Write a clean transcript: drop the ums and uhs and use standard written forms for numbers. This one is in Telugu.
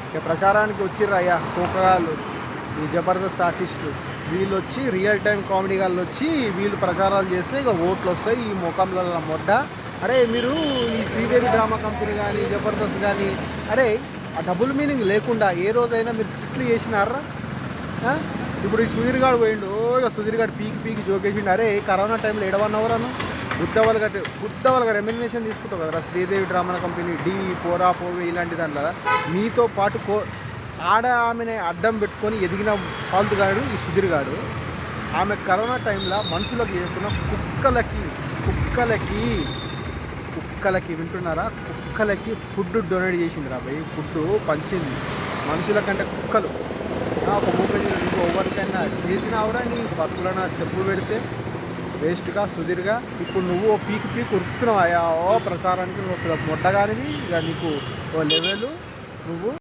ఇక ప్రచారానికి వచ్చిర్రయ్యా కోకగాళ్ళు, ఈ జబర్దస్త్ ఆర్టిస్టులు. వీళ్ళు వచ్చి రియల్ టైం కామెడీ గాళ్ళు వచ్చి వీళ్ళు ప్రచారాలు చేస్తే ఇక ఓట్లు వస్తాయి ఈ ముఖంలో మొడ్డ. అరే మీరు ఈ శ్రీదేవి డ్రామా కంపెనీ కానీ జబర్దస్త్ కానీ, అరే ఆ డబుల్ మీనింగ్ లేకుండా ఏ రోజైనా మీరు స్క్రిప్ట్లు చేసినారా? ఇప్పుడు ఈ సుధీర్ గారు పోయిండు, ఇక సుధీర్ గారు పీకి పీకి జోకేసిండు. అరే కరోనా టైంలో ఏడవన్నవరాను బుద్ధవల్గా రెమ్యునరేషన్ తీసుకుంటావు కదరా శ్రీదేవి డ్రామా కంపెనీ, డి పోరా పోవే ఇలాంటి దాంట్లో. మీతో పాటు ఆడ ఆమెని అడ్డం పెట్టుకొని ఎదిగిన పాల్తుగాడు ఈ సుధీర్ గారు. ఆమె కరోనా టైంలో మనుషులకు చేయకుండా కుక్కలకి కుక్కలకి వింటున్నారా, కుక్కలకి ఫుడ్ డొనేట్ చేసింది రా భయ్. ఫుడ్ పంచింది మనుషుల కంటే కుక్కలు. ఒక మూమెంట్ నువ్వు ఎవరికైనా చేసినావురా నీ భక్తులను చెప్పు పెడితే వేస్ట్గా సుధీర్గా. ఇప్పుడు నువ్వు పీకి ఉరుకుతున్నావు అయ్యా ప్రచారానికి. నువ్వు మొట్టగానివి, ఇక నీకు ఓ లెవెల్ నువ్వు